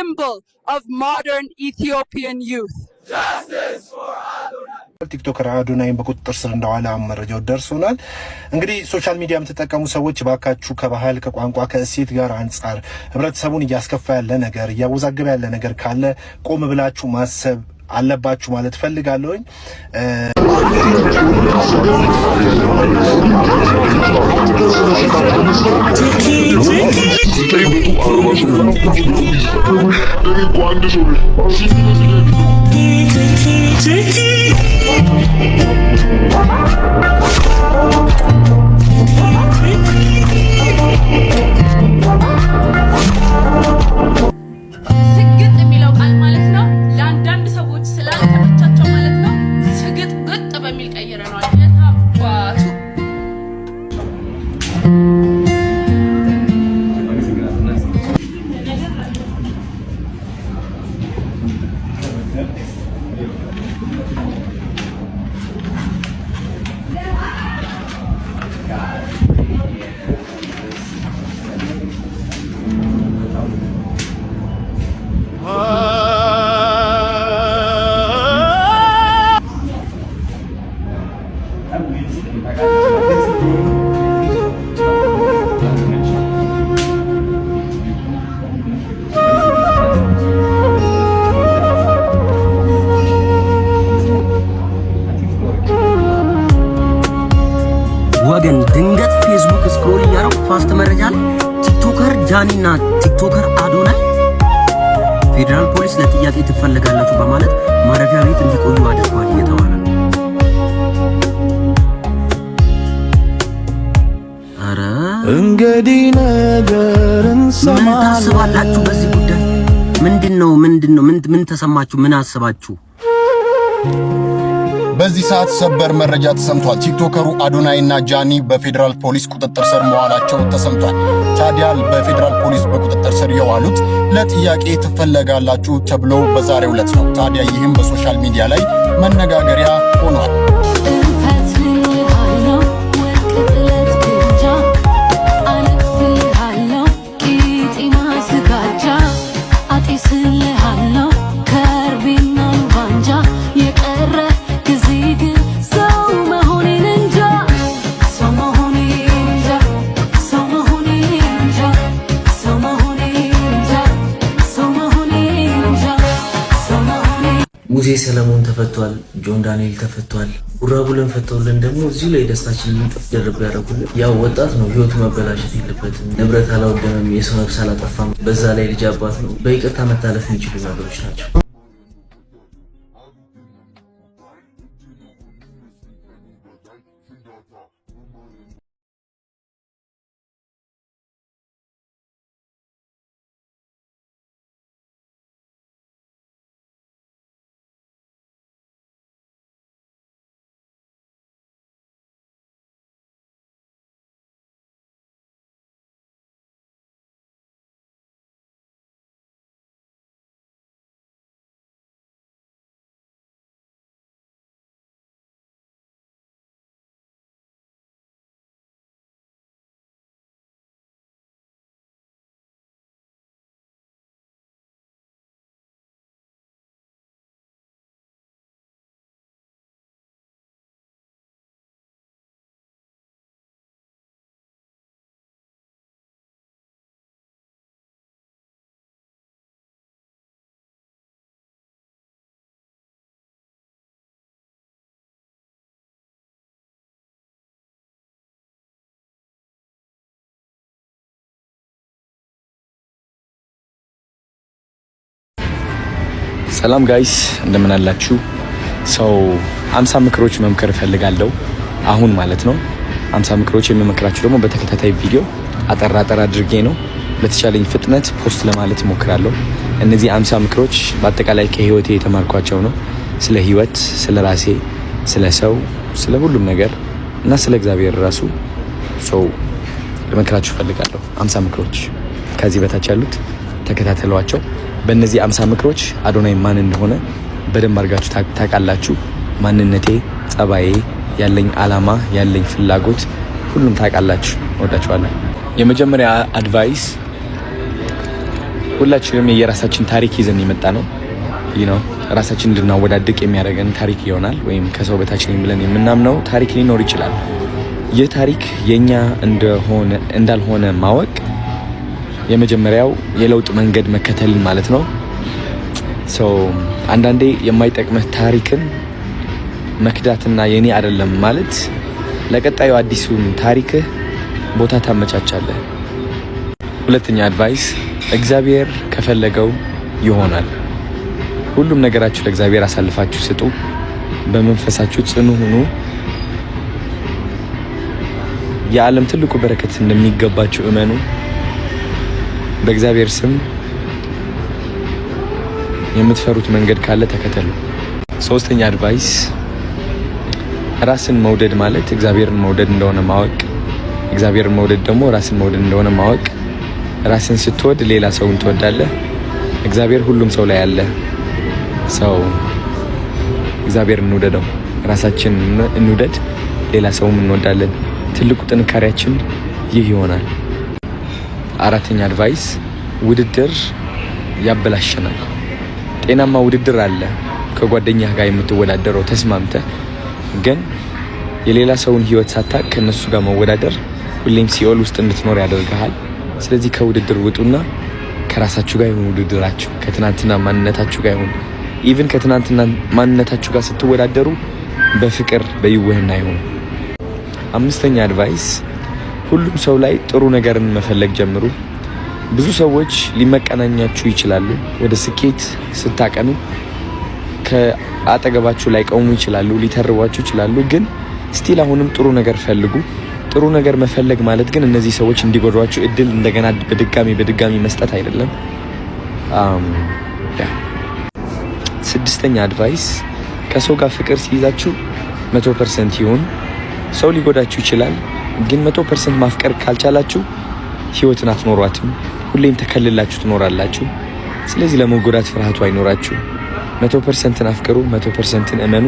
symbol of modern Ethiopian youth. Justice for Adonai. ቲክቶከር አዶናይን በቁጥጥር ስር እንደዋለ መረጃው ደርሶናል። እንግዲህ ሶሻል ሚዲያ የምትጠቀሙ ሰዎች ባካችሁ ከባህል ከቋንቋ ከእሴት ጋር አንጻር ህብረተሰቡን እያስከፋ ያለ ነገር እያወዛገበ ያለ ነገር ካለ ቆም ብላችሁ ማሰብ አለባችሁ ማለት ፈልጋለሁኝ። ወገን ድንገት ፌስቡክ ስክሮል ያረው ፋስት መረጃ ቲክቶከር ጃኒና ቲክቶከር አዶናይ ፌደራል ፖሊስ ለጥያቄ ትፈልጋላችሁ በማለት ማረፊያ ቤት እንዲቆዩ አድርጓል እየተባለ ነው። አረ እንግዲህ ነገርን ሰማላችሁ። በዚህ ጉዳይ ምንድነው ምን ተሰማችሁ? ምን አስባችሁ? በዚህ ሰዓት ሰበር መረጃ ተሰምቷል። ቲክቶከሩ አዶናይ እና ጃኒ በፌደራል ፖሊስ ቁጥጥር ስር መዋላቸው ተሰምቷል። ታዲያ በፌደራል ፖሊስ በቁጥጥር ስር የዋሉት ለጥያቄ ትፈለጋላችሁ ተብሎ በዛሬው ዕለት ነው። ታዲያ ይህም በሶሻል ሚዲያ ላይ መነጋገሪያ ሆኗል። ሙሴ ሰለሞን ተፈቷል። ጆን ዳንኤል ተፈቷል። ቡራቡለን ፈተውልን ደግሞ እዚሁ ላይ ደስታችንን ጥፍ ደርብ ያደረጉልን። ያው ወጣት ነው፣ ህይወቱ መበላሸት የለበትም። ንብረት አላወደመም፣ የሰው ነፍስ አላጠፋም። በዛ ላይ ልጅ አባት ነው። በይቅርታ መታለፍ የሚችሉ ነገሮች ናቸው። ሰላም ጋይስ እንደምን አላችሁ? ሰው 50 ምክሮች መምከር ፈልጋለሁ አሁን ማለት ነው። 50 ምክሮች የምመክራችሁ ደግሞ በተከታታይ ቪዲዮ አጠር አድርጌ ነው በተቻለኝ ፍጥነት ፖስት ለማለት እሞክራለሁ። እነዚህ 50 ምክሮች በአጠቃላይ ከህይወቴ የተማርኳቸው ነው። ስለ ህይወት፣ ስለ ራሴ፣ ስለ ሰው፣ ስለ ሁሉም ነገር እና ስለ እግዚአብሔር ራሱ ሰው ለመክራችሁ ፈልጋለሁ። 50 ምክሮች ከዚህ በታች ያሉት ተከታተሏቸው። በእነዚህ 50 ምክሮች አዶናይ ማን እንደሆነ በደንብ አድርጋችሁ ታውቃላችሁ። ማንነቴ፣ ጸባዬ፣ ያለኝ አላማ፣ ያለኝ ፍላጎት ሁሉም ታውቃላችሁ። ወዳችኋለሁ። የመጀመሪያ አድቫይስ ሁላችንም የየራሳችን ታሪክ ይዘን የመጣ ነው። ራሳችን እንድናወዳድቅ የሚያደርገን ታሪክ ይሆናል፣ ወይም ከሰው በታች ነኝ ብለን የምናምነው ታሪክ ሊኖር ይችላል። ይህ ታሪክ የኛ እንዳልሆነ ማወቅ የመጀመሪያው የለውጥ መንገድ መከተልን ማለት ነው። አንዳንዴ የማይጠቅምህ ታሪክን መክዳትና የኔ አይደለም ማለት ለቀጣዩ አዲሱን ታሪክህ ቦታ ታመቻቻለህ። ሁለተኛ አድቫይስ፣ እግዚአብሔር ከፈለገው ይሆናል። ሁሉም ነገራችሁ ለእግዚአብሔር አሳልፋችሁ ስጡ። በመንፈሳችሁ ጽኑ ሁኑ። የዓለም ትልቁ በረከት እንደሚገባችሁ እመኑ። በእግዚአብሔር ስም የምትፈሩት መንገድ ካለ ተከተሉ። ሶስተኛ አድቫይስ፣ ራስን መውደድ ማለት እግዚአብሔርን መውደድ እንደሆነ ማወቅ፣ እግዚአብሔርን መውደድ ደግሞ ራስን መውደድ እንደሆነ ማወቅ። ራስን ስትወድ ሌላ ሰውን ትወዳለህ። እግዚአብሔር ሁሉም ሰው ላይ አለ። እግዚአብሔር እንውደደው፣ ራሳችን እንውደድ፣ ሌላ ሰውም እንወዳለን። ትልቁ ጥንካሬያችን ይህ ይሆናል። አራተኛ አድቫይስ፣ ውድድር ያበላሸናል። ጤናማ ውድድር አለ። ከጓደኛህ ጋር የምትወዳደረው ተስማምተህ፣ ግን የሌላ ሰውን ህይወት ሳታቅ ከነሱ ጋር መወዳደር ሁሌም ሲኦል ውስጥ እንድትኖር ያደርግሃል። ስለዚህ ከውድድር ውጡና ከራሳችሁ ጋር ይሁን ውድድራችሁ፣ ከትናንትና ማንነታችሁ ጋር ይሁን። ኢቭን ከትናንትና ማንነታችሁ ጋር ስትወዳደሩ በፍቅር በይወህና ይሁን። አምስተኛ አድቫይስ፣ ሁሉም ሰው ላይ ጥሩ ነገርን መፈለግ ጀምሩ። ብዙ ሰዎች ሊመቀናኛችሁ ይችላሉ። ወደ ስኬት ስታቀኑ ከአጠገባችሁ ላይ ቆሙ ይችላሉ፣ ሊተርቧችሁ ይችላሉ። ግን ስቲል አሁንም ጥሩ ነገር ፈልጉ። ጥሩ ነገር መፈለግ ማለት ግን እነዚህ ሰዎች እንዲጎዷችሁ እድል እንደገና በድጋሚ መስጠት አይደለም። ስድስተኛ አድቫይስ፣ ከሰው ጋር ፍቅር ሲይዛችሁ 100% ይሁን። ሰው ሊጎዳችሁ ይችላል፣ ግን 100% ማፍቀር ካልቻላችሁ ህይወትን አትኖሯትም። ሁሌም ተከልላችሁ ትኖራላችሁ። ስለዚህ ለመጎዳት ፍርሃቱ አይኖራችሁ። 100% አፍቅሩ፣ 100% እመኑ።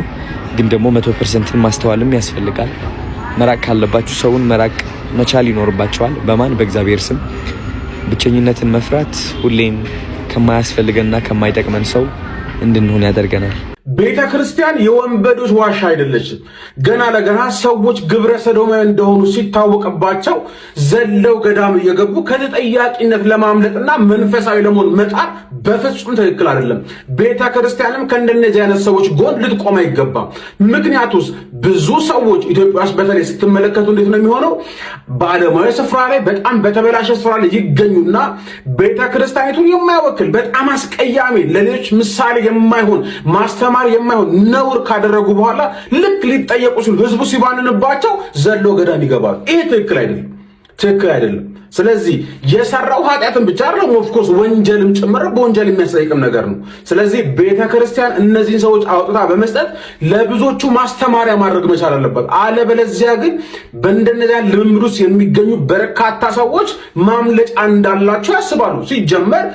ግን ደግሞ 100% ማስተዋልም ያስፈልጋል። መራቅ ካለባችሁ ሰውን መራቅ መቻል ይኖርባችኋል። በማን? በእግዚአብሔር ስም። ብቸኝነትን መፍራት ሁሌም ከማያስፈልገንና ከማይጠቅመን ሰው እንድንሆን ያደርገናል። ቤተ ክርስቲያን የወንበዶች ዋሻ አይደለችም። ገና ለገና ሰዎች ግብረ ሰዶማዊ እንደሆኑ ሲታወቅባቸው ዘለው ገዳም እየገቡ ከተጠያቂነት ለማምለጥና መንፈሳዊ ለመሆን መጣር በፍጹም ትክክል አይደለም። ቤተ ክርስቲያንም ከእንደነዚህ አይነት ሰዎች ጎን ልትቆም አይገባም። ምክንያቱስ ብዙ ሰዎች ኢትዮጵያ ውስጥ በተለይ ስትመለከቱ እንዴት ነው የሚሆነው? በዓለማዊ ስፍራ ላይ በጣም በተበላሸ ስፍራ ላይ ይገኙና ቤተ ክርስቲያኒቱን የማይወክል በጣም አስቀያሚ፣ ለሌሎች ምሳሌ የማይሆን ማስተማር የማይሆን ነውር ካደረጉ በኋላ ልክ ሊጠየቁ ሲሉ ህዝቡ ሲባንንባቸው ዘሎ ገዳም ይገባሉ። ይሄ ትክክል አይደለም። ስለዚህ የሰራው ኃጢአትን ብቻ አይደለም፣ ኦፍኮርስ ወንጀልም ጭምር በወንጀል የሚያስጠይቅም ነገር ነው። ስለዚህ ቤተክርስቲያን እነዚህን ሰዎች አውጥታ በመስጠት ለብዙዎቹ ማስተማሪያ ማድረግ መቻል አለበት። አለበለዚያ ግን በእንደነዚያ ልምምድ ውስጥ የሚገኙ በርካታ ሰዎች ማምለጫ እንዳላቸው ያስባሉ። ሲጀመር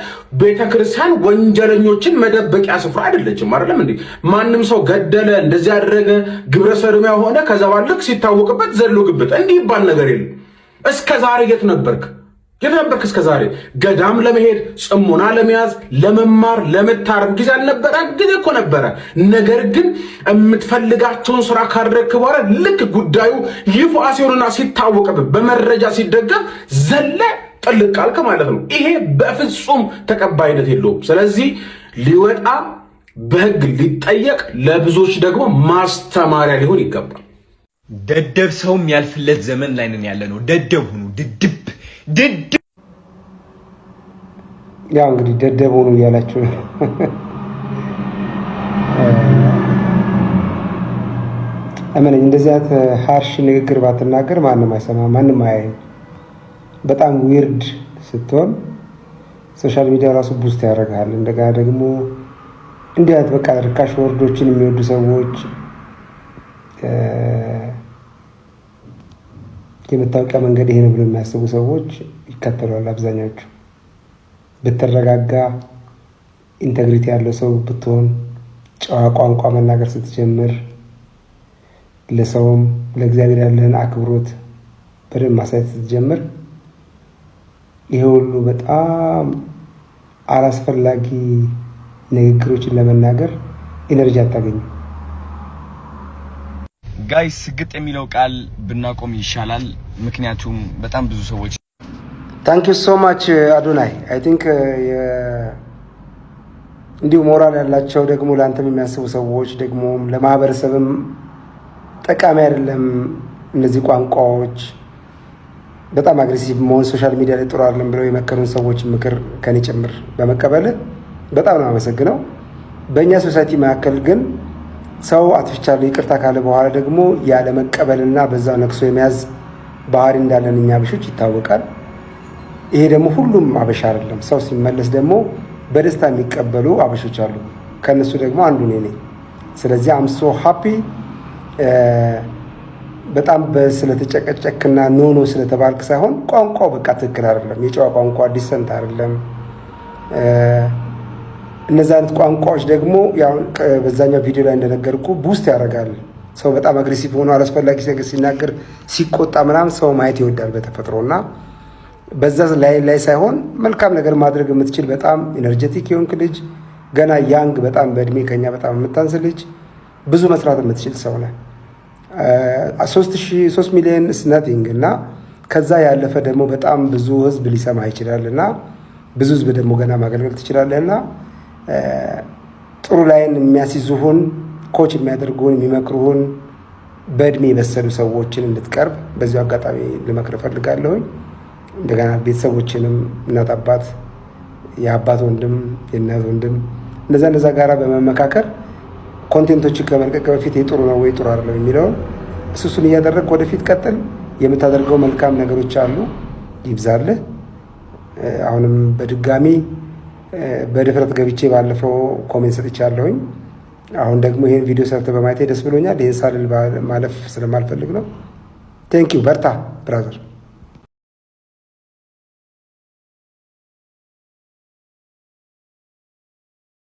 ቤተክርስቲያን ወንጀለኞችን መደበቂያ ስፍራ አይደለችም። አይደለም እንዴ? ማንም ሰው ገደለ፣ እንደዚህ ያደረገ፣ ግብረ ሰዶማዊ ሆነ፣ ከዛ ባለክ ሲታወቅበት ዘሎ ግብት እንዲህ ይባል ነገር የለም። እስከ ዛሬ የት ነበርክ? እስከ ዛሬ ገዳም ለመሄድ ጽሞና ለመያዝ ለመማር ለመታረም ጊዜ አልነበረ? ጊዜ እኮ ነበረ። ነገር ግን የምትፈልጋቸውን ስራ ካደረግክ በኋላ ልክ ጉዳዩ ይፋ ሲሆንና ሲታወቅብህ በመረጃ ሲደገፍ ዘለ ጥልቅ አልክ ማለት ነው። ይሄ በፍጹም ተቀባይነት የለውም። ስለዚህ ሊወጣ በህግ ሊጠየቅ፣ ለብዙዎች ደግሞ ማስተማሪያ ሊሆን ይገባል። ደደብ ሰውም ያልፍለት ዘመን ላይ ነን ያለ ነው። ደደብ ሁኑ። ድድብ ያው እንግዲህ ደደብ ሁኑ እያላችሁ ነው። እመነኝ፣ እንደዚህ አይነት ሃርሽ ንግግር ባትናገር ማንም አይሰማ፣ ማንም አያይም። በጣም ዊርድ ስትሆን ሶሻል ሚዲያ ራሱ ቡስት ያደርጋል። እንደገና ደግሞ እንዲህ አይነት በቃ ርካሽ ወርዶችን የሚወዱ ሰዎች የመታወቂያ መንገድ ይሄ ነው ብሎ የሚያስቡ ሰዎች ይከተላሉ አብዛኛዎቹ። ብትረጋጋ፣ ኢንተግሪቲ ያለው ሰው ብትሆን፣ ጨዋ ቋንቋ መናገር ስትጀምር፣ ለሰውም ለእግዚአብሔር ያለህን አክብሮት በደንብ ማሳየት ስትጀምር፣ ይሄ ሁሉ በጣም አላስፈላጊ ንግግሮችን ለመናገር ኢነርጂ አታገኙ። ጋይስ ስግጥ የሚለው ቃል ብናቆም ይሻላል። ምክንያቱም በጣም ብዙ ሰዎች ታንክ ዩ ሶ ማች አዶናይ አይ ቲንክ እንዲሁ ሞራል ያላቸው ደግሞ ለአንተም የሚያስቡ ሰዎች ደግሞ ለማህበረሰብም ጠቃሚ አይደለም እነዚህ ቋንቋዎች በጣም አግሬሲቭ መሆን ሶሻል ሚዲያ ላይ ጥሩ አይደለም ብለው የመከሩን ሰዎች ምክር ከኔ ጭምር በመቀበል በጣም ነው አመሰግነው። በእኛ ሶሳይቲ መካከል ግን ሰው አጥፍቻለሁ ይቅርታ ካለ በኋላ ደግሞ ያለ መቀበልና በዛው ነክሶ የመያዝ ባህሪ እንዳለን እኛ አበሾች ይታወቃል። ይሄ ደግሞ ሁሉም አበሻ አይደለም። ሰው ሲመለስ ደግሞ በደስታ የሚቀበሉ አበሾች አሉ። ከነሱ ደግሞ አንዱ ነኝ። ስለዚህ አም ሶ ሃፒ በጣም ስለተጨቀጨክና ኖ ስለተባልክ ሳይሆን ቋንቋው በቃ ትክክል አይደለም። የጨዋ ቋንቋ ዲሰንት አይደለም። እነዚህ አይነት ቋንቋዎች ደግሞ ያው በዛኛው ቪዲዮ ላይ እንደነገርኩ ቡስት ያደርጋል። ሰው በጣም አግሬሲቭ ሆኖ አላስፈላጊ ነገር ሲናገር ሲቆጣ ምናምን ሰው ማየት ይወዳል በተፈጥሮና በዛ ላይ ሳይሆን መልካም ነገር ማድረግ የምትችል በጣም ኢነርጄቲክ የሆንክ ልጅ ገና ያንግ በጣም በእድሜ ከኛ በጣም የምታንስ ልጅ ብዙ መስራት የምትችል ሰው ነህ። 3 ሚሊዮን is nothing እና ከዛ ያለፈ ደግሞ በጣም ብዙ ህዝብ ሊሰማ ይችላል እና ብዙ ህዝብ ደግሞ ገና ማገልገል ትችላለህና ጥሩ ላይን የሚያስይዙህን ኮች የሚያደርጉህን የሚመክሩህን በእድሜ የበሰሉ ሰዎችን እንድትቀርብ በዚሁ አጋጣሚ ልመክር እፈልጋለሁኝ። እንደገና ቤተሰቦችንም እናት አባት፣ የአባት ወንድም፣ የእናት ወንድም እንደዛ ጋራ በመመካከር ኮንቴንቶችን ከመልቀቅ በፊት ጥሩ ነው ወይ ጥሩ አይደለም የሚለውን እሱን እያደረግህ ወደፊት ቀጥል። የምታደርገው መልካም ነገሮች አሉ፣ ይብዛልህ። አሁንም በድጋሚ በድፍረት ገብቼ ባለፈው ኮሜንት ሰጥቻለሁኝ። አሁን ደግሞ ይሄን ቪዲዮ ሰርተ በማየቴ ደስ ብሎኛል። ይሄን ሳልል ማለፍ ስለማልፈልግ ነው። ቴንክ ዩ። በርታ ብራዘር።